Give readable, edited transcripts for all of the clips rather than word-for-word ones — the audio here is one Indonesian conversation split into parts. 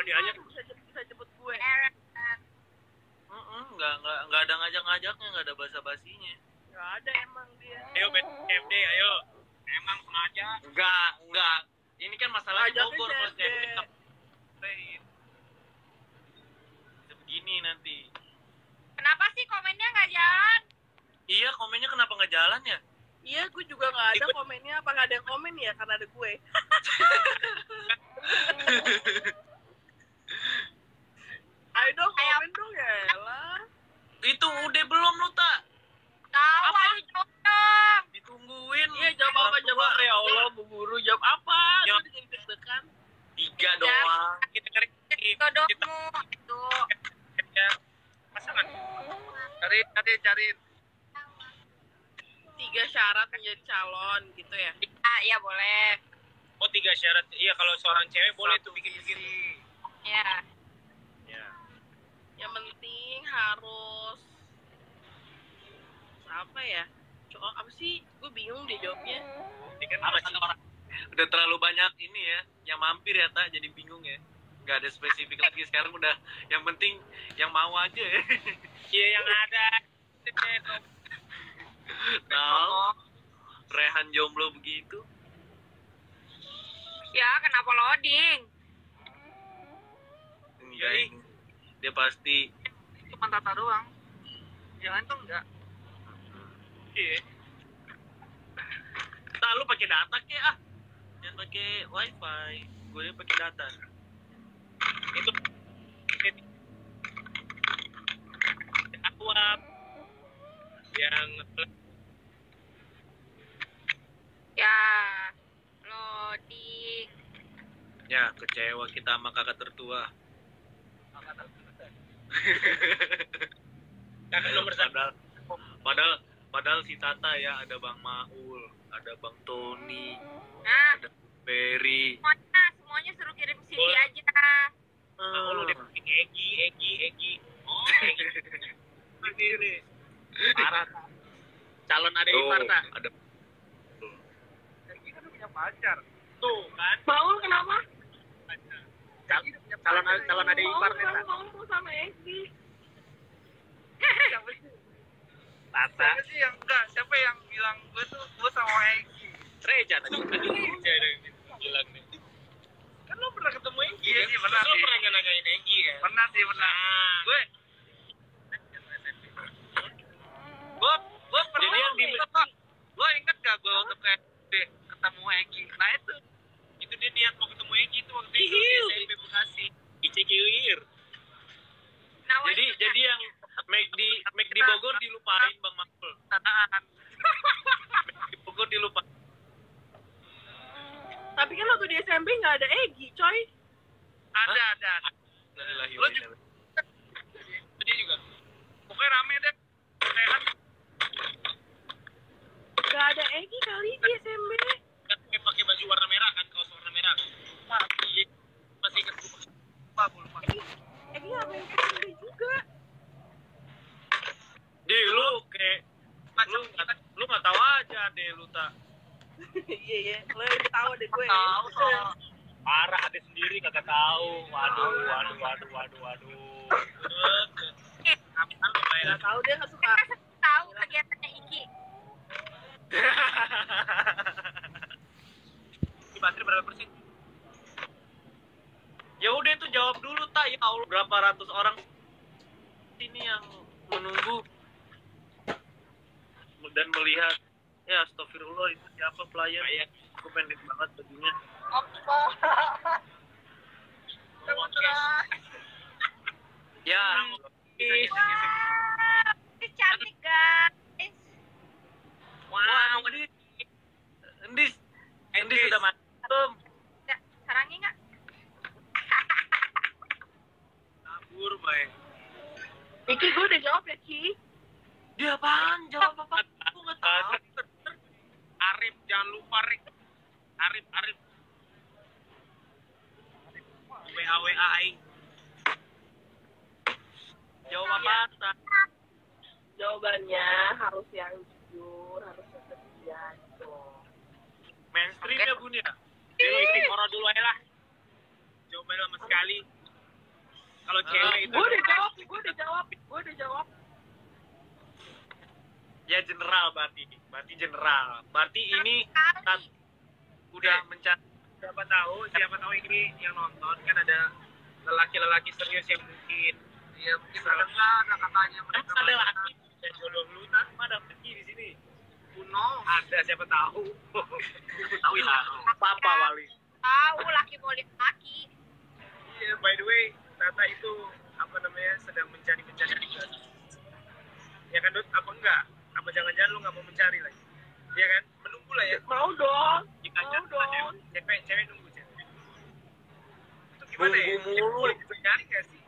Kalau diajak bisa jemput gue. Nggak ada ngajak-ngajaknya, nggak ada basa-basinya. Nggak ada emang dia. ayo BFD ayo. Emang sengaja. Nggak. Ini kan masalahnya Ngajaknya Bogor, kalau CFD. cewek bisa begini nanti. Kenapa sih komennya nggak jalan? Iya, komennya kenapa nggak jalan ya? Iya, gue juga nggak ada komennya. Apa nggak ada yang komen ya? Karena ada gue. Ayo dong, komen dong ya lah. Itu udah belum lu, Tak? Tahu, ayo jawab dong. Ditungguin. Iya, jawab apa? Jawab apa? Ya Allah, Bu Guru. Jawab apa? Ya. Gue jadi deg-degan. 3 doang. Kita cari Jodohmu itu. ya pasangan. Cari 3 syarat menjadi calon gitu ya. Ah, ya boleh. Oh 3 syarat. Iya kalau seorang cewek boleh tuh bikin-bikin. Ya. Ya. Yang penting harus apa ya? Apa sih? Gue bingung deh jawabnya. Ini kan Apa sih? Udah terlalu banyak ini ya, yang mampir ya, Tak, jadi bingung ya. Nggak ada spesifik lagi, sekarang udah yang penting yang mau aja ya. Iya yang ada. Tahu Rehan jomblo begitu. Ya, kenapa loading? Enggak, dia pasti Cuma Tata doang. Yang lain tuh enggak. Iya. Tak, lu pakai data ke ah, jangan pakai wifi. Gue pakai data. Itu aqua yang Ya, loading. Ya, kecewa kita sama kakak tertua. kakak nomor 1. Padahal si Tata ya, ada Bang Maul, ada Bang Tony, Nah, ada Ferry. semuanya suruh kirim CV Boleh. aja. Oh lu udah bikin Egi. Oh Egi. Sendiri. Parah. Calon ada ipar tak? Ada Egi kan punya pacar. Tuh kan. Maul kenapa? Calon ada ipar nih tak? Mau sama Egi. Tata. Siapa sih yang enggak? Siapa yang bilang gue sama Egi? Reja tadi Reja yang bilang nih. Kan lo pernah ketemu Egi? Iya kan? sih, pernah Terus lo sih. pernah nanyain Egi kan? Pernah sih, pernah. Gue pernah. Jadi yang Lo inget gak gue waktu ketemu Egi? Nah itu dia niat mau ketemu Egi itu waktu itu di SMP Bekasi. Icekir. jadi yang make di Bogor dilupain Bang Makul. tataan. Di Bogor dilupain. Tapi kan waktu di SMP nggak ada Egi, coy. Ada. Innalillahi Lo wa inna ilaihi. Dia juga. Pokoknya rame deh. Gak ada Egi kali di SMP. Kan pakai baju warna merah kan, kaos warna merah kan. Iya. Masih ingat gue. Lupa. Egi ngapain ke SMP juga? Lu kayak lu nggak tahu aja deh lu, Tak. Iya. Lo yang tahu deh gue. Tahu. Parah ada sendiri kagak tahu. Waduh. Gak tahu dia nggak suka. Kita tahu kegiatannya Iki. Di baterai berapa persen? Ya udah itu jawab dulu, Tak. Ya Allah, berapa ratus orang sini yang menunggu dan melihat. Ya astagfirullah, itu siapa pelayan? Aku pendek banget bajunya. Ya. Cantik guys. Wah, Endis sudah mantap. Nggak, sarangnya nggak? Kabur, baik. Iki gue udah jawab ya, Ki. Dia apaan? Jawab apa? Aku nggak tahu. Arif, jangan lupa Rik. Arif. WA aing. Jawab apa? Tak? Jawabannya harus yang jujur, harus yang setia gitu. Mainstream ya, Bun ya? Istiqoroh dulu aja lah. Coba sama sekali. Kalau cewek itu Gue udah jawab. Ya general berarti general. Berarti ini Kali. udah mencari. siapa tahu ini yang nonton kan ada lelaki-lelaki serius yang mungkin ada katanya mereka Emang ada laki yang jodoh lu tak ada pergi di sini. kuno ada siapa tahu Tahu ya. Apa Wali? Tahu laki mau lihat laki. iya by the way Tata itu apa namanya sedang mencari juga ya kan Dut apa enggak apa jangan-jangan lu nggak mau mencari lagi ya kan menunggu lah ya Mau dong. kita Mau dong. cewek nunggu cewek itu gimana ya Nunggu mulu. boleh mencari nggak sih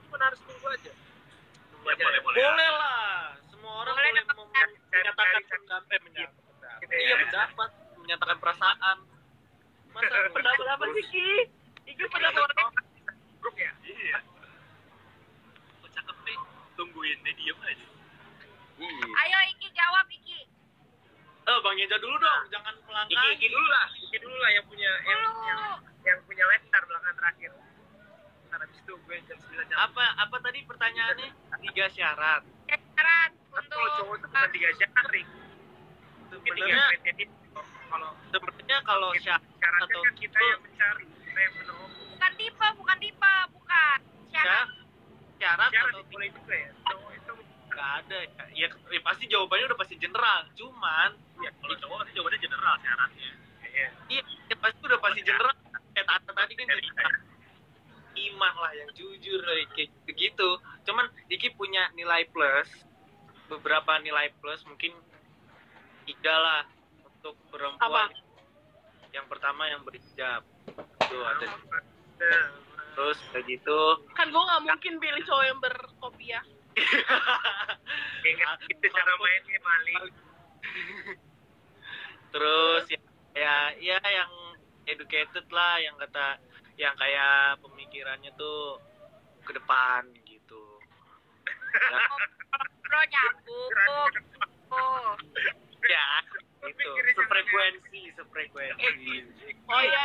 cuma harus nunggu aja nunggu aja Boleh lah. Semua orang Boleh boleh dapat menyatakan sampai iya pendapat, menyatakan perasaan. Masa Pendapat apa sih, Ki? Iki pendapat grup ya Iya. Kok cakep nih? Tungguin deh diem aja. Iya. Ayo Iki jawab Iki. Bang Eja dulu dong, jangan melangkah. Iki dulu lah yang punya yang punya letter belakang terakhir ntar habis itu gue jam 9 jam Apa tadi pertanyaannya? 3 syarat. Syarat kan untuk kalau cowok itu bukan 3 syarat Rik. Mungkin 3 Sebenarnya kriteria kalau sebenarnya kalau syarat syaratnya atau kan kita yang mencari kita yang menemukan bukan tipe, bukan syarat. syarat syarat atau boleh juga ya cowok itu nggak ada ya, ya pasti jawabannya udah pasti general, cuman ya kalau cowok sih jawabannya general syaratnya iya ya pasti general kayak Tata tadi kan cerita iman lah yang jujur kayak begitu. Cuman Iki punya nilai plus, beberapa nilai plus mungkin 3 lah untuk perempuan. Apa? Yang pertama yang berhijab itu ada, terus kayak gitu. Kan gue gak mungkin pilih cowok yang berkopiah. kayak gitu cara mainnya maling Terus ya yang educated lah, yang kata yang kayak pemikirannya tuh ke depan gitu. Bro nyambung. Oh. Ya, gitu. Sefrekuensi. Oh iya.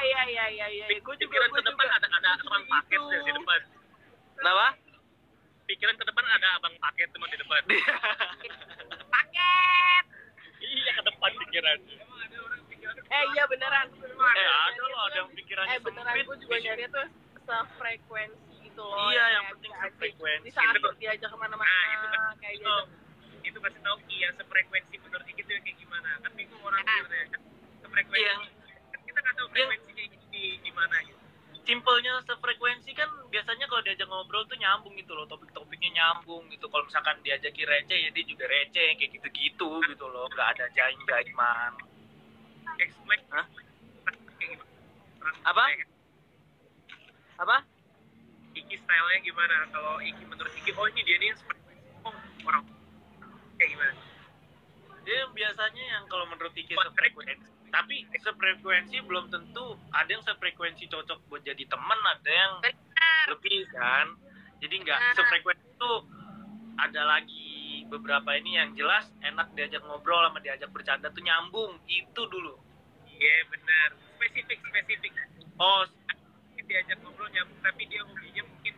Gue juga. pikiran ke depan ada abang paket Gitu. di depan Kenapa? pikiran ke depan ada abang paket teman di depan Paket. iya ke depan pikirannya Iya beneran. Ada loh, ada yang pikirannya Beneran sempit. gue juga nyari tuh sefrekuensi gitu loh. Iya, yang kayak penting asik. sefrekuensi. Di saat Gitu. diajak kemana-mana Nah, itu kan. kayak itu gitu. itu kasih tahu Ki yang sefrekuensi menurut Ki itu yang kayak gimana kan bingung orang Nah. gimana ya kan sefrekuensi Yang kan kita nggak tahu frekuensi kayak gimana gitu simpelnya sefrekuensi kan biasanya kalau diajak ngobrol tuh nyambung gitu loh, topik-topiknya nyambung gitu. Kalau misalkan diajakin receh ya dia juga receh kayak gitu-gitu gitu loh, nggak ada jaim-jaiman. explain Hah? kayak gimana Apa? Apa? Iki stylenya gimana kalau Iki menurut Iki oh ini dia nih yang sefrekuensi oh orang kayak gimana Dia biasanya yang kalau menurut Iki sefrekuensi, tapi sefrekuensi belum tentu. Ada yang sefrekuensi cocok buat jadi teman, ada yang Benar. lebih kan. Jadi nggak Nah. sefrekuensi itu ada lagi beberapa ini yang jelas enak diajak ngobrol sama diajak bercanda tuh nyambung itu dulu. iya benar spesifik Oh mungkin diajak ngobrol nyambung tapi dia hobinya mungkin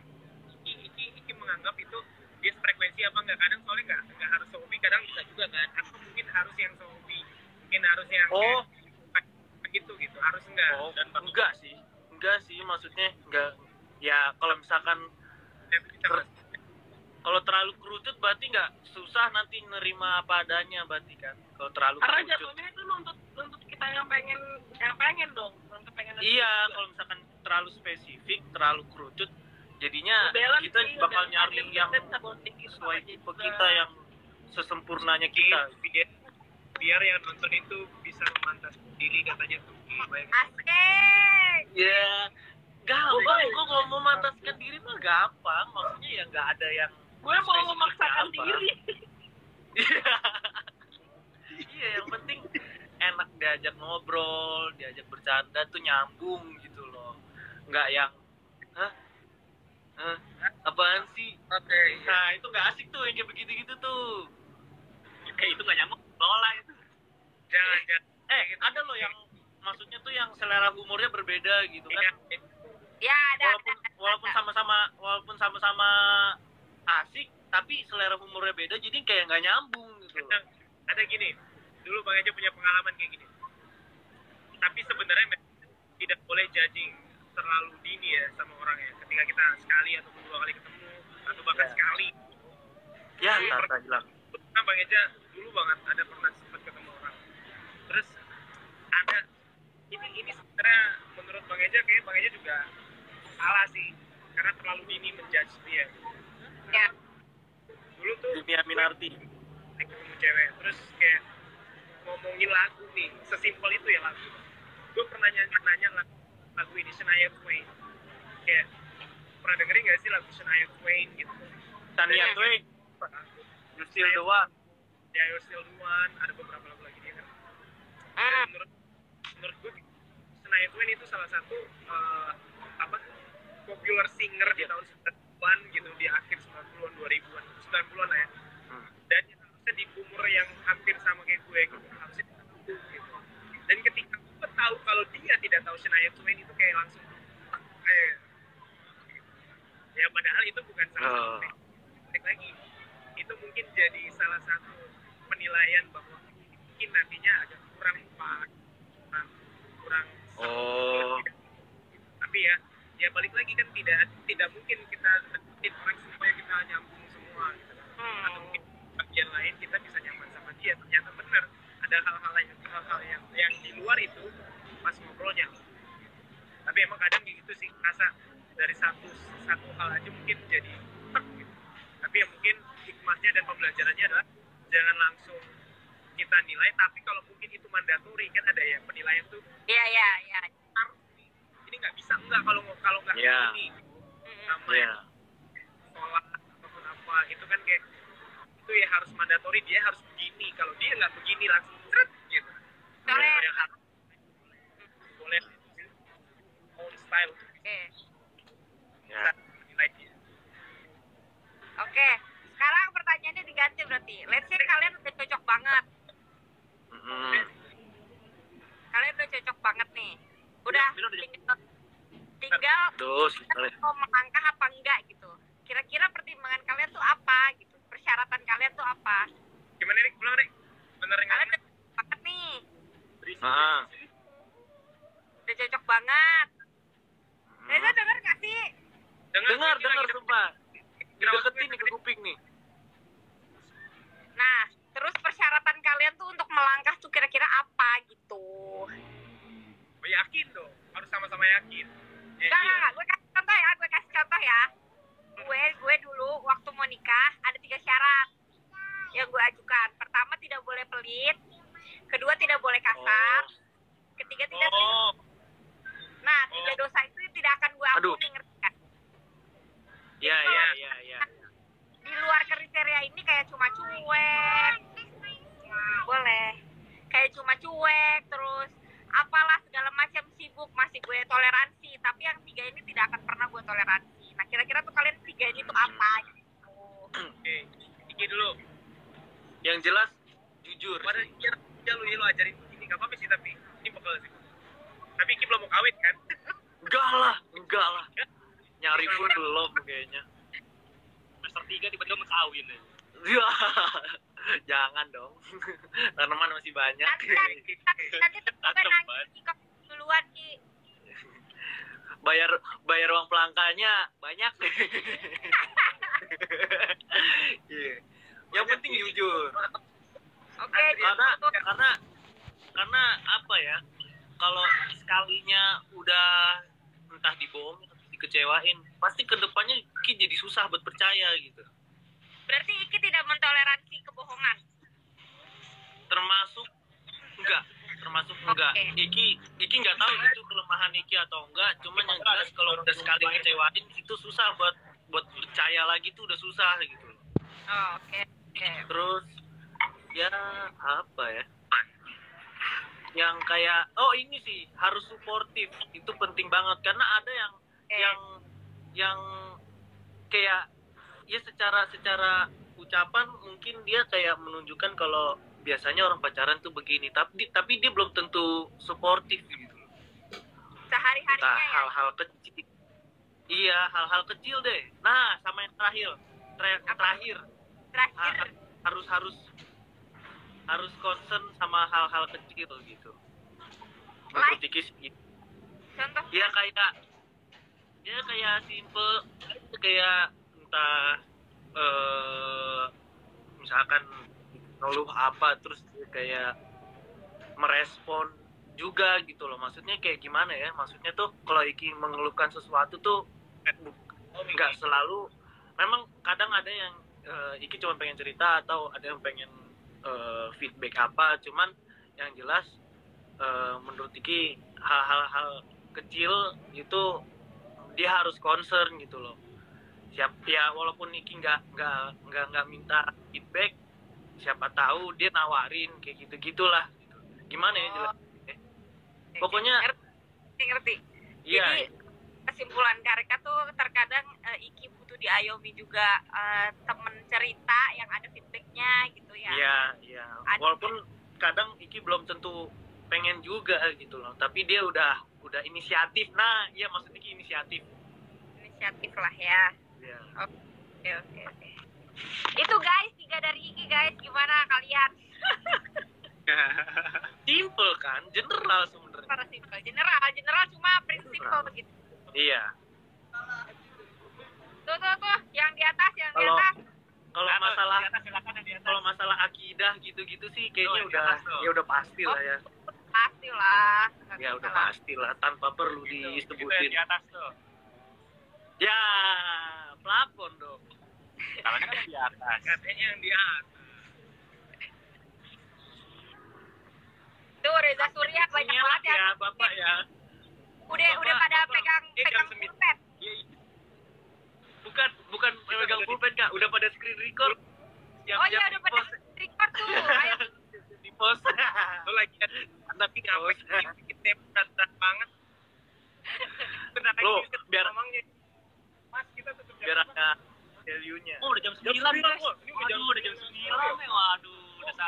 Iki menganggap itu dia frekuensi apa enggak kadang soalnya enggak harus hobi kadang bisa juga kan atau mungkin harus yang hobi mungkin harus yang Oh. begitu gitu harus enggak oh dan enggak sih maksudnya enggak ya. Kalau misalkan kalau terlalu kerucut berarti nggak susah nanti nerima apa adanya berarti kan. Kalau terlalu Karena kerucut. jatuhnya itu nuntut kita yang pengen dong. Nuntut pengen Iya, kalau misalkan terlalu spesifik, terlalu kerucut, jadinya Balance kita sih, bakal balance nyari aja, yang kita bisa bonding gitu sesuai aja tipe juga. kita yang sesempurnanya kita. biar yang nonton itu bisa memantas diri katanya tuh banyak Asik. Ya, gampang kok kalau mau mantaskan diri mah gampang. Maksudnya ya nggak ada yang Gue mau spesifik memaksakan apa. diri. Iya. Iya, yang penting enak diajak ngobrol, diajak bercanda tuh nyambung gitu loh. Nggak yang hah? Apaan sih? oke Nah, itu nggak asik tuh yang kayak begitu-gitu tuh. itu nggak nyambung lola itu jangan Ada loh yang maksudnya tuh yang selera humornya berbeda gitu kan. Ya, ada. walaupun sama-sama asik, tapi selera humornya beda, jadi kayak nggak nyambung gitu. Ada gini, dulu Bang Eja punya pengalaman kayak gini. Tapi sebenarnya tidak boleh judging terlalu dini ya sama orang ya. Ketika kita sekali atau dua kali ketemu atau bahkan sekali. Ya, tak bilang. Nah, Bang Eja dulu banget ada pernah sempat ketemu orang. Terus ada ini sebenarnya menurut Bang Eja kayaknya Bang Eja juga salah sih karena terlalu dini menjudge dia. Ya. Dulu tuh Dini Aminarti. ketemu cewek terus kayak ngomongin lagu nih, sesimpel itu ya lagu. Gue pernah nanya lagu ini Shania Twain. Kayak pernah dengerin gak sih lagu Shania Twain gitu? Shania Twain. You Still the One. Ya, You're Still the One. Ada beberapa lagu lagi dia kan. Dan menurut gue Shania Twain itu salah satu popular singer di tahun 90-an gitu, di akhir 90-an, 2000-an, 90-an lah ya. Dan harusnya di umur yang hampir sama kayak gue gitu, harusnya tahu gitu. Dan ketika gue tahu kalau dia tidak tahu Shania Twain itu kayak langsung ya padahal itu bukan salah satu lagi. Itu mungkin jadi salah satu penilaian bahwa mungkin nantinya agak kurang tapi ya balik lagi kan tidak mungkin kita orang semuanya kita nyambung semua gitu. Atau mungkin bagian lain kita bisa nyaman sama dia, ternyata benar ada hal-hal yang di luar itu pas ngobrolnya. Tapi emang kadang gitu sih, rasa dari satu hal aja mungkin jadi gitu. Tapi ya mungkin hikmahnya dan pembelajarannya adalah jangan langsung kita nilai, tapi kalau mungkin itu mandatori kan ada ya penilaian tuh. Iya. Ini nggak bisa kalau nggak ini sama sekolah ataupun apa itu kan kayak itu ya harus mandatori, dia harus begini, kalau dia nggak begini langsung seret gitu. Yang harus boleh own style. Nilai dia. Oke, sekarang pertanyaannya diganti berarti. Let's say kalian udah cocok banget. Kalian udah cocok banget nih. Udah tinggal mau melangkah apa enggak gitu. Kira-kira pertimbangan kalian tuh apa gitu? Persyaratan kalian tuh apa? Gimana nih? Pulang nih. Bener nggak? Kalian udah cocok banget nih. Udah cocok banget. Reza denger gak sih? Dengar sumpah. Dideketin nih ke kuping nih. Nah, terus persyaratan kalian tuh untuk melangkah tuh kira-kira apa gitu? Yakin dong, harus sama-sama yakin. Enggak, gue kasih contoh ya. Gue dulu waktu mau nikah ada 3 syarat yang gue ajukan. Pertama, tidak boleh pelit. Kedua, tidak boleh kasar. Ketiga, tidak selingkuh. Nah, 3 dosa itu tidak akan gue ampuni, ngerti gak? Iya. Di luar kriteria ini kayak cuma cuek. Boleh. Kayak cuma cuek, terus apalah segala macam sibuk, masih gue toleransi. Tapi yang 3 ini tidak akan pernah gue toleransi. Nah, kira-kira tuh kalian 3 ini tuh apa gitu? Oke, Iki dulu. Yang jelas jujur. Padahal dia lu ajarin ini gak apa-apa sih, tapi ini bakal sih. Tapi Iki belum mau kawin kan? Enggak lah. Nyari pun belum kayaknya. Semester 3 tiba-tiba mau kawin ya. Iya. Jangan dong. Tanaman masih banyak. Nanti nangis Ki duluan Ki. Bayar uang pelangkanya banyak. Yang penting jujur. Oke, karena apa ya? Kalau sekalinya udah entah dibohongin atau dikecewain, pasti kedepannya Ki jadi susah buat percaya gitu. Berarti Iki tidak mentoleransi kebohongan. Termasuk enggak. Iki nggak tahu itu kelemahan Iki atau enggak. Cuman yang jelas kalau udah sekali ngecewain itu susah buat percaya lagi tuh udah susah gitu. Oke. Terus ya apa ya? Yang kayak ini sih harus suportif, itu penting banget karena ada yang kayak ya secara ucapan mungkin dia kayak menunjukkan kalau biasanya orang pacaran tuh begini, tapi dia belum tentu suportif gitu. Sehari-harinya entah ya. hal-hal kecil Iya, hal-hal kecil deh. Nah, sama yang terakhir. Terakhir Terakhir, harus concern sama hal-hal kecil gitu. Like? Menurut Iki sih. contoh. Ya kayak simple, kayak entah misalkan ngeluh apa terus dia kayak merespon juga gitu loh. Maksudnya kayak gimana ya? Maksudnya tuh kalau Iki mengeluhkan sesuatu tuh nggak selalu. Memang kadang ada yang Iki cuma pengen cerita atau ada yang pengen feedback apa. Cuman yang jelas menurut Iki hal-hal kecil itu dia harus concern gitu loh. Ya walaupun Iki nggak minta feedback, siapa tahu dia nawarin kayak gitulah gitu. Gimana ya jelas? Pokoknya ngerti. iya. Jadi kesimpulan Karika tuh terkadang Iki butuh diayomi juga, temen cerita yang ada feedbacknya gitu ya. Iya. Walaupun kadang Iki belum tentu pengen juga gitu loh, tapi dia udah inisiatif. Nah, iya maksud Iki inisiatif Lah ya. ya. Oke. Itu guys, 3 dari Iki guys. Gimana kalian? Simple kan, general sebenarnya. Para simple, general cuma prinsipal begitu. Iya. Tuh, yang di atas. Kalau masalah akidah gitu-gitu sih kayaknya udah pasti lah ya. Pastilah. Ya udah pastilah tanpa perlu disebutin. Di atas tuh. Ya, plafon dong. Kalanya kan di atas. Katanya yang di atas. Tuh Reza Surya banyak banget ya, yang Bapak ya. udah pada pegang jam 9. pulpen. Bukan pegang pulpen Kak, udah pada screen record. Oh iya, udah pada record tuh. Ayo. Di post. Lo lagi tapi ngapain bikin tempo berat banget. Lo biar Mas kita tutup biar ada value-nya. udah jam 9 guys. Udah jam 9. Waduh, udah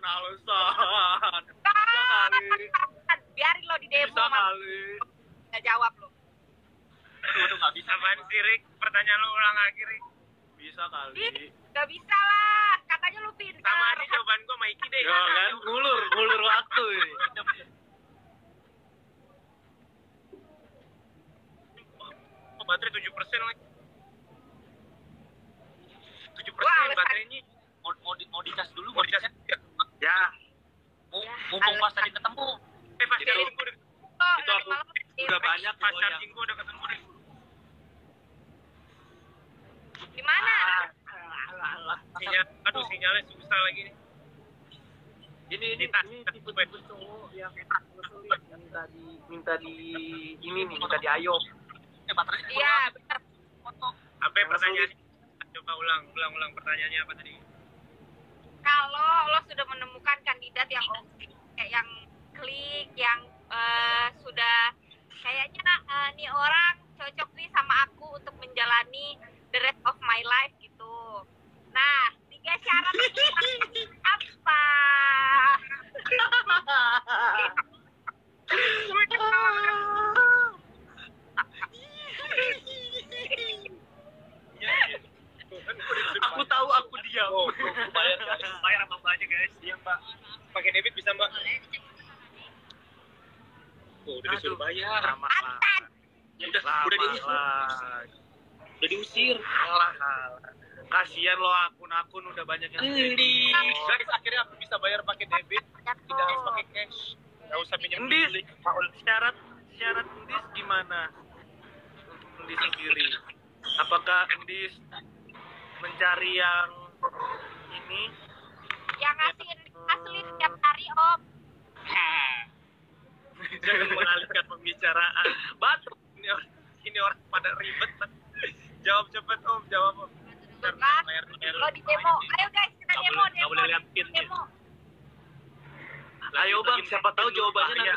Alasan. Bisa kali. Biarin lo di demo Bisa kali. Nggak jawab lo. Aduh, nggak bisa main sih, Rik. Pertanyaan lo ulang lagi, Rik. Bisa kali. Gak bisa lah. Katanya lu pintar. Sama aja jawaban gue sama Iki deh. Ya kan, ngulur waktu ini. Oh, baterai 7% lagi. 7% Wah, baterainya. Mau dicas dulu, Mau dicas. Ya, mumpung pas tadi ketemu. Pas charging gue Oh, itu nanti aku malam udah banyak pas loh charging gue udah ketemu deh. Gimana? Sinyalnya susah lagi nih. ini tipe cowok yang minta di ayo. Baterainya Iya, benar. Apa yang pertanyaannya? Coba ulang pertanyaannya apa tadi? Kalau lo sudah menemukan kandidat yang oke, yang klik, yang sudah kayaknya nih orang cocok nih sama aku untuk menjalani the rest of my life gitu. Nah, 3 syarat apa? Aku tahu aku diam. Bayar apa aja guys? Iya Mbak. Pakai debit bisa Mbak? Oh, udah disuruh bayar. Mantan. Udah diusir. Kasihan lo akun udah banyak yang Guys, akhirnya aku bisa bayar pakai debit, tidak harus pakai cash. Gak usah pinjam Endis, syarat Endis gimana? Untuk Endis sendiri, apakah Endis mencari yang ini? Yang ngasih asli setiap hari, Om. Jangan mengalihkan pembicaraan. Batuk. Ini orang pada ribet. Jawab cepet Om, jawab Om. Tuh kan? Lo di demo. Ayo guys, kita demo. Nggak boleh lihat pin. Demo. Ayo bang, siapa tahu jawabannya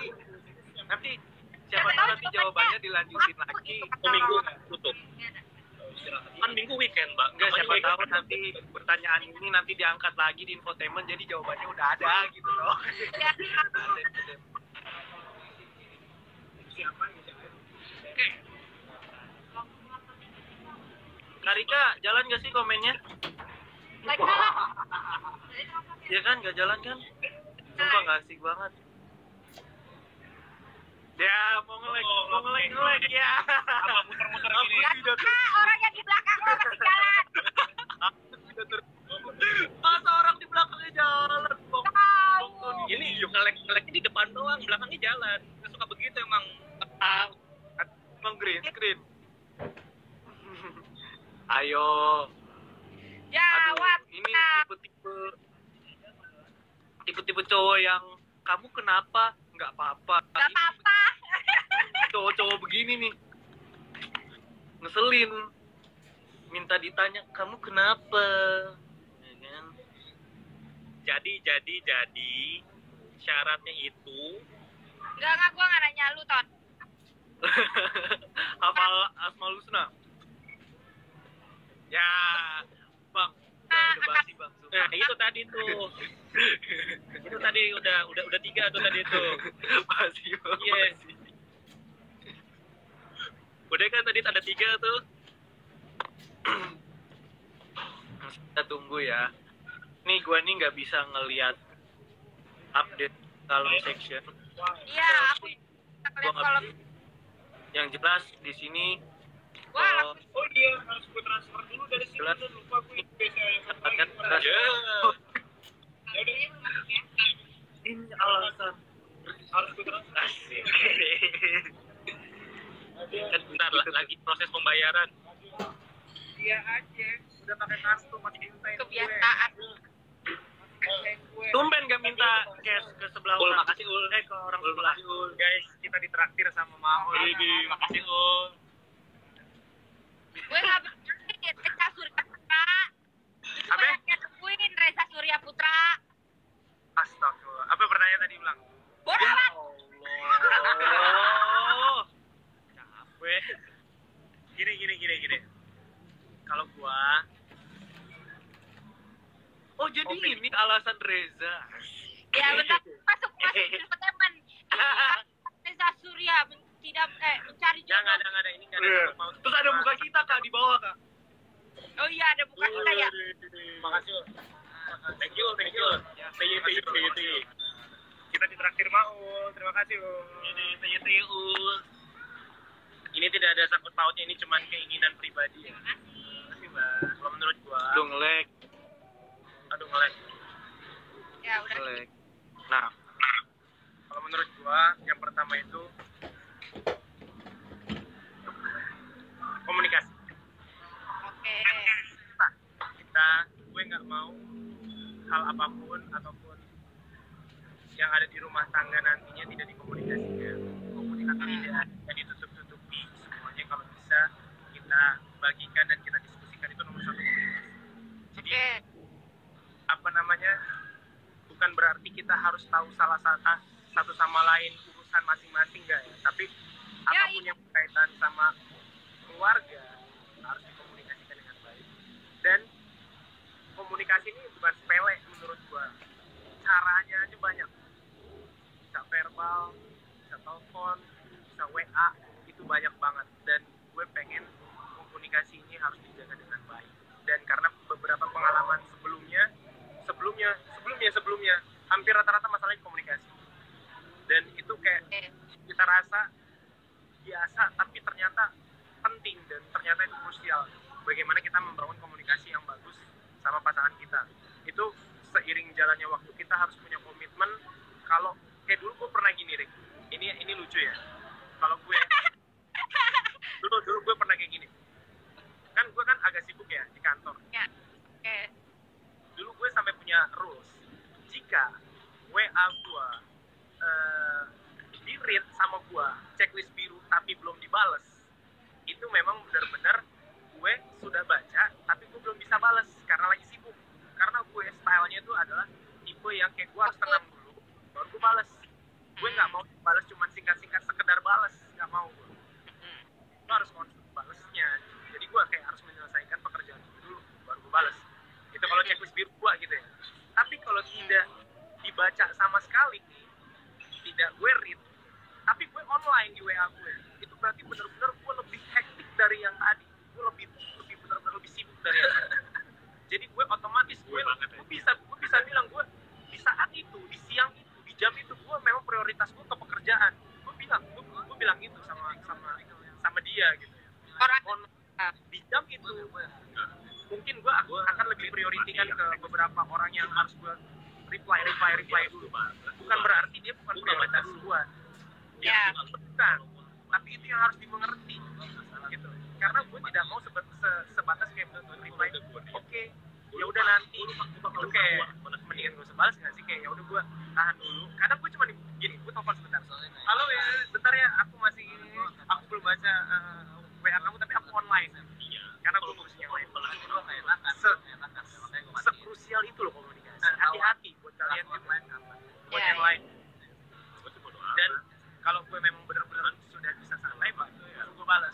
nanti siapa tahu nanti jawabannya dilanjutin lagi. Minggu tutup. Kan minggu weekend, Mbak. Enggak, siapa tahu nanti pertanyaan ini nanti diangkat lagi di infotainment jadi jawabannya udah ada gitu loh. Ya, Karika jalan gak sih komennya? Like salah. Ya kan, gak jalan kan? Sumpah gak asik banget. Ya, mau nge-lag ya. Apa muter-muter gini? Orang yang di belakang lo masih jalan. Masa orang di belakangnya jalan, Bang? Tahu. Ini ngelek di depan doang, belakangnya jalan. Nggak suka begitu emang. Bang green screen. Ayo. Jawab. Ini tipe-tipe cowok yang kamu kenapa? Nggak apa-apa. Gak apa-apa. Cowok-cowok begini nih. Ngeselin. Minta ditanya, kamu kenapa? Ya kan? Jadi syaratnya itu Enggak, gue gak nanya lu, Ton. Hafal Asmaul Husna. Ya, Bang. Udah basi, Bang. nah itu tadi tuh. Itu tadi udah 3 tuh tadi tuh. Basi, Bang. Iya. Basi. Udah kan tadi ada 3 tuh. Kita tunggu ya. Nih gua nih nggak bisa ngelihat update kalau section. Iya, aku Gua ngeliat nggak kolom. bisa. Yang jelas di sini Gue langsung Oh iya, harus gue transfer dulu dari sini. Jelas. Dan lupa gue biasa yang Kan- Ya. Ya udah, ini alasan harus gue transfer. Asik. Kan bentar lah, lagi proses pembayaran. Iya aja, udah pakai kartu masih mintain kebiasaan. gue. tumben gak minta cash ke sebelah Ul, orang. makasih Ul. Ke orang Ul, sebelah. makasih Ul. Guys, kita ditraktir sama Maul. Ini makasih Ul. Gue gak berani Reza Surya Putra. Apa? Gue yang nemuin Reza Surya Putra. Astagfirullah. Apa pertanyaan tadi ulang? Bodoh amat. Allah. Capek. Gini. Kalau gua Oh jadi ini alasan Reza. Ya benar, masuk infotainment. Reza Surya tidak mencari nggak jodoh. ada ini nggak ada mau. Terus ada muka kita Kak di bawah Kak. Oh iya, ada muka kita ya. Makasih. Ul. Thank you. TY. Kita ditraktir Maul. Terima kasih, Ul. Ini TY Ul. Ini tidak ada sangkut pautnya, ini cuma keinginan pribadi. Terima kasih, Bang. Kalau menurut gua, Aduh nge-lag. aduh ngelek. Ya udah. Nge-lag. Nah, Kalau menurut gua, yang pertama itu komunikasi. Oke. Gue nggak mau hal apapun ataupun yang ada di rumah tangga nantinya tidak dikomunikasikan. Komunikasi tidak ditutup-tutupi. Semuanya kalau bisa kita bagikan dan kita diskusikan, itu nomor 1 komunikasi. Jadi Oke. apa namanya, bukan berarti kita harus tahu salah satu sama lain urusan masing-masing enggak ya, tapi Ya, apapun yang berkaitan sama keluarga harus dikomunikasikan dengan baik. Dan komunikasi ini bukan sepele menurut gua, caranya aja banyak, bisa verbal, bisa telepon, bisa WA, itu banyak banget. Dan gue pengen komunikasi ini harus dijaga dengan baik. Dan karena beberapa pengalaman sebelumnya hampir rata-rata masalahnya komunikasi. Dan itu kayak kita rasa biasa, tapi ternyata penting dan ternyata itu krusial. Bagaimana kita membangun komunikasi yang bagus sama pasangan kita. Itu seiring jalannya waktu kita harus punya komitmen. Kalau kayak dulu gue pernah gini, Rick. Ini lucu ya. Kalau gue dulu gue pernah kayak gini. Kan gue kan agak sibuk ya di kantor. Ya. Oke. Dulu gue sampai punya rules. Jika WA gue di-read sama gue, checklist biru tapi belum dibales, itu memang benar-benar gue sudah baca tapi gue belum bisa bales karena lagi sibuk. Karena gue stylenya itu adalah tipe yang kayak gue harus tenang dulu baru gue bales. Gue nggak mau bales cuma singkat-singkat sekedar bales, nggak mau gue. Gue harus konsep balesnya. Jadi gue kayak harus menyelesaikan pekerjaan itu dulu baru gue bales. Itu kalau checklist biru gue gitu ya. Tapi kalau tidak dibaca sama sekali, tidak gue read, tapi gue online di WA gue, itu berarti benar-benar gue lebih hektik dari yang tadi. Gue lebih benar-benar lebih dari yang lain. Jadi gue otomatis gue bisa bilang gue di saat itu, di siang itu, di jam itu gue memang prioritas gue ke pekerjaan. Gue bilang gitu sama dia gitu. Orang Di jam itu mungkin gue akan lebih prioritikan ke beberapa orang yang harus gue reply dulu. Bukan berarti dia bukan prioritas gue. Ya. Bukan. Tapi itu yang harus dimengerti gitu. Karena gue tidak mau sebatas kayak reply. Oke, ya udah nanti itu kayak mendingan gue sebalas nggak sih, kayak ya udah gue tahan dulu. Kadang gue cuma gini, gue telepon sebentar. Halo ya, bentar ya, aku belum baca WA kamu tapi aku online. Karena gue ngurusin yang lain. Sekrusial itu loh komunikasi. Hati-hati buat kalian juga. Buat yang lain. Dan kalau gue memang benar-benar sudah bisa santai, baru gue balas.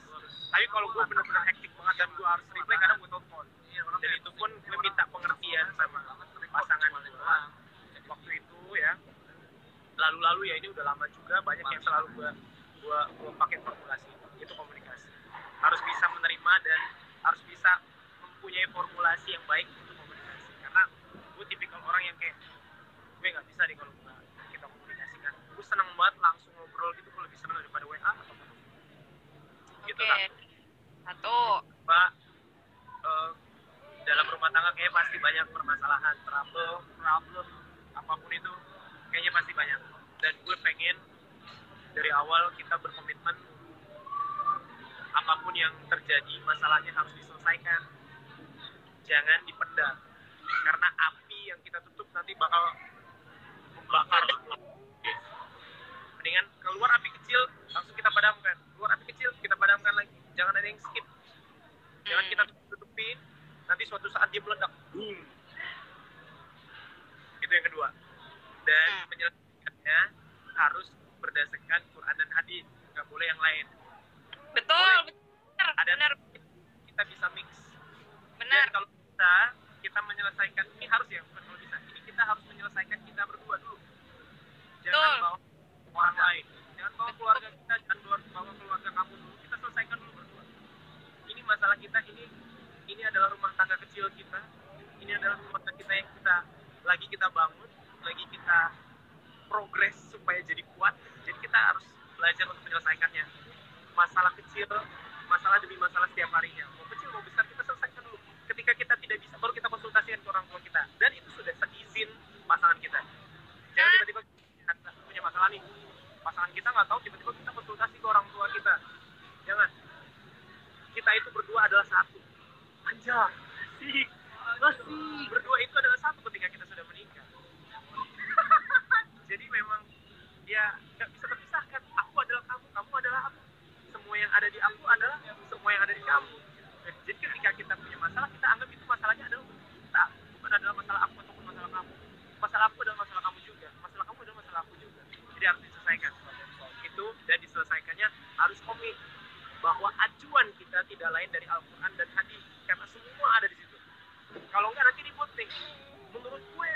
Tapi kalau gue benar-benar hektik banget dan gue harus reply, kadang gue telepon. Dan itu pun gue minta pengertian sama pasangan gue. Waktu itu ya, lalu-lalu ya ini udah lama juga, banyak yang selalu gue pakai formulasi itu komunikasi. Harus bisa menerima dan harus bisa mempunyai formulasi yang baik untuk komunikasi. Karena gue tipikal orang yang kayak gue nggak bisa deh kalau kita komunikasikan. Gue seneng banget langsung ngobrol gitu, gue lebih seneng daripada WA atau gitu lah. Satu. Pak, dalam rumah tangga kayaknya pasti banyak permasalahan, problem, apapun itu kayaknya pasti banyak. Dan gue pengen dari awal kita berkomitmen apapun yang terjadi, masalahnya harus diselesaikan. Jangan dipendam. Karena api yang kita tutup nanti bakal membakar. Mendingan keluar api kecil, langsung kita padamkan. Keluar api kecil, kita padamkan lagi. Jangan ada yang skip. Jangan kita tutupin, nanti suatu saat dia meledak. Boom. Itu yang kedua. Dan penyelesaiannya harus berdasarkan Quran dan hadis. Nggak boleh yang lain. Betul, benar. Kita bisa mix. Benar. Dan kalau kita menyelesaikan, ini harus ya, bukan kalau bisa. Ini kita harus menyelesaikan kita berdua dulu. Jangan bawa orang lain. Jangan bawa keluarga kita, jangan bawa keluarga kamu dulu. Kita selesaikan dulu berdua. Ini masalah kita, ini adalah rumah tangga kecil kita. Ini adalah rumah tangga kita yang lagi kita bangun, lagi kita progres supaya jadi kuat. Jadi kita harus belajar untuk menyelesaikannya. Masalah kecil, masalah demi masalah setiap harinya. Mau kecil, mau besar, kita selesaikan dulu. Ketika kita tidak bisa, baru kita konsultasikan ke orang tua kita. Dan itu sudah seizin pasangan kita. Jangan tiba-tiba kita punya masalah nih. Pasangan kita nggak tahu, tiba-tiba kita konsultasi ke orang tua kita. Jangan. Kita itu berdua adalah satu. Anjay. Masih. Berdua itu adalah satu ketika kita sudah menikah. Jadi memang ya nggak bisa terpisahkan. Aku adalah kamu, kamu adalah aku. Semua yang ada di aku adalah semua yang ada di kamu. Jadi ketika kita punya masalah, kita anggap itu masalahnya adalah kita, bukan adalah masalah aku ataupun masalah kamu. Masalah aku adalah masalah kamu juga. Masalah kamu adalah masalah aku juga. Jadi harus diselesaikan. Itu, dan diselesaikannya harus komit bahwa acuan kita tidak lain dari Al-Quran dan hadis, karena semua ada di situ. Kalau enggak nanti ribut nih. Menurut gue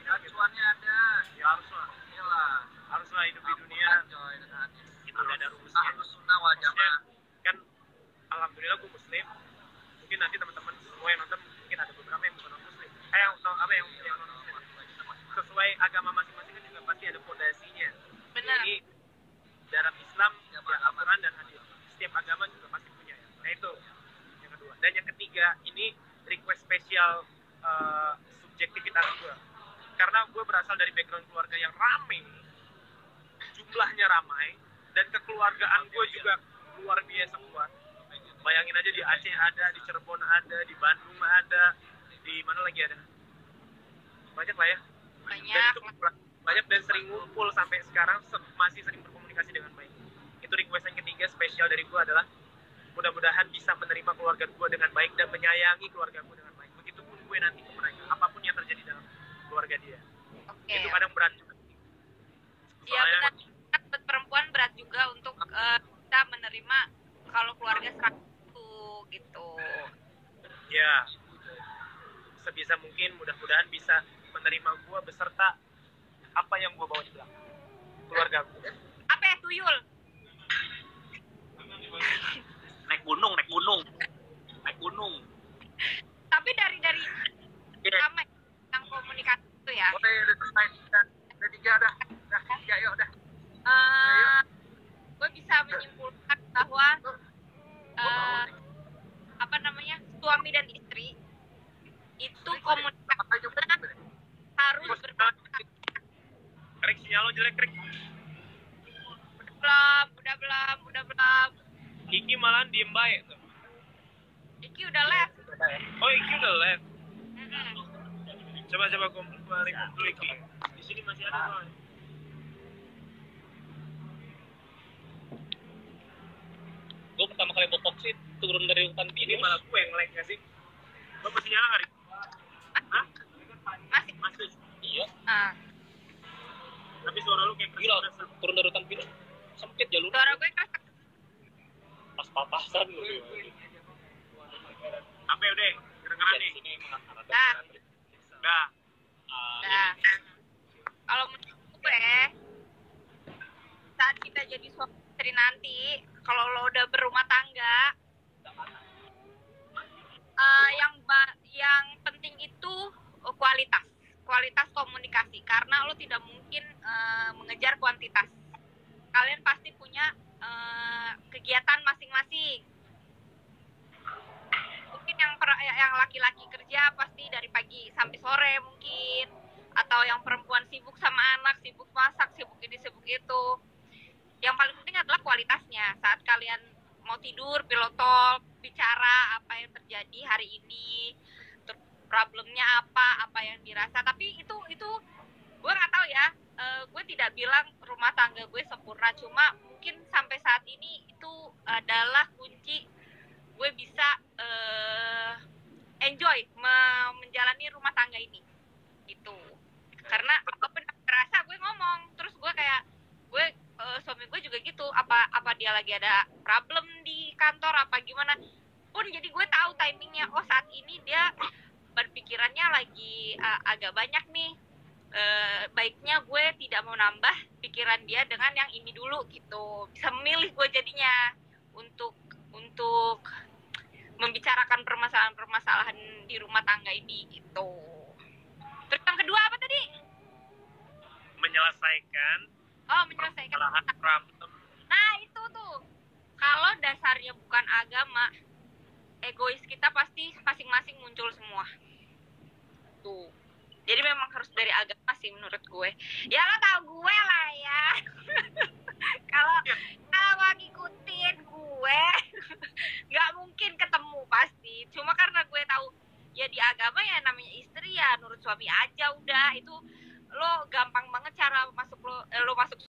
acuannya ada. Ya haruslah. Iyalah. Haruslah hidup di dunia. Itu udah ada rumusnya. Maksudnya, kan alhamdulillah gue muslim. Mungkin nanti teman-teman semua yang nonton mungkin ada beberapa yang bukan non muslim. Yang non muslim. Sesuai agama masing-masing kan juga pasti ada fondasinya. Benar. Jadi dalam Islam ya Al-Quran dan hadis. Setiap agama juga pasti punya. Nah itu yang kedua. Dan yang ketiga, ini request spesial subjektivitas gue. Karena gue berasal dari background keluarga yang ramai, jumlahnya ramai, dan kekeluargaan gue juga luar biasa kuat. Bayangin aja, di Aceh ada, di Cirebon ada, di Bandung ada, di mana lagi ada? Banyak lah ya. Banyak dan sering ngumpul sampai sekarang, masih sering berkomunikasi dengan baik. Itu request yang ketiga spesial dari gue adalah mudah-mudahan bisa menerima keluarga gue dengan baik dan menyayangi keluarga gue dengan baik. Begitupun gue nanti ke mereka, apapun yang terjadi dalam keluarga dia. Itu kadang berat juga. Iya benar. Buat perempuan berat juga untuk kita menerima kalau keluarga serang itu gitu. Ya, sebisa mungkin mudah-mudahan bisa menerima gue beserta apa yang gue bawa di belakang keluarga gue. Apa ya, tuyul? Naik gunung. Ya, yuk, dah. Gue bisa menyimpulkan bahwa suami dan istri itu komunikasinya harus berbeda. Krik, sinyal lo jelek, Krik. Udah belum. Iki malah diem baik tuh. Iki udah left. Oh, Iki udah left. Coba kumpul Iki. Di sini masih ada soalnya. Gue pertama kali bokok sih turun dari hutan Ini pinus. malah gue yang like nggak sih? Lo masih nyala nggak, Rik? Hah? Masih. Iya. Tapi suara lu kayak Gila, keras. turun dari hutan pinus. Sempit jalur. Suara gue keras. Pas papasan lu. Apa udah? Kedengeran nih. Sini mengarah. Dah. Udah. Nah, kalau menurut gue saat kita jadi suami istri nanti, kalau lo udah berumah tangga, yang penting itu kualitas komunikasi, karena lo tidak mungkin mengejar kuantitas. Kalian pasti punya kegiatan masing-masing. Mungkin yang laki-laki kerja pasti dari pagi sampai sore mungkin, atau yang perempuan sibuk sama anak, sibuk masak, sibuk ini sibuk itu. Yang paling penting adalah kualitasnya. Saat kalian mau tidur, pillow talk, bicara apa yang terjadi hari ini, problemnya apa yang dirasa. Tapi itu gue nggak tahu ya. Gue tidak bilang rumah tangga gue sempurna, cuma mungkin sampai saat ini itu adalah kunci gue bisa enjoy menjalani rumah tangga ini gitu. Karena apapun yang berasa gue ngomong, terus gue kayak suami gue juga gitu, apa dia lagi ada problem di kantor apa gimana pun, jadi gue tahu timingnya. Oh, saat ini dia berpikirannya lagi agak banyak nih, baiknya gue tidak mau nambah pikiran dia dengan yang ini dulu gitu. Bisa memilih gue jadinya untuk membicarakan permasalahan di rumah tangga ini gitu. Terus yang kedua apa tadi? Menyelesaikan problem. Nah, itu tuh. Kalau dasarnya bukan agama, egois kita pasti masing-masing muncul semua. Tuh. Jadi memang harus dari agama sih menurut gue. Ya lo tau gue lah ya. Kalau mau ngikutin gue, nggak mungkin ketemu pasti. Cuma karena gue tahu ya di agama ya namanya istri ya nurut suami aja udah. Itu lo gampang banget cara masuk lo masuk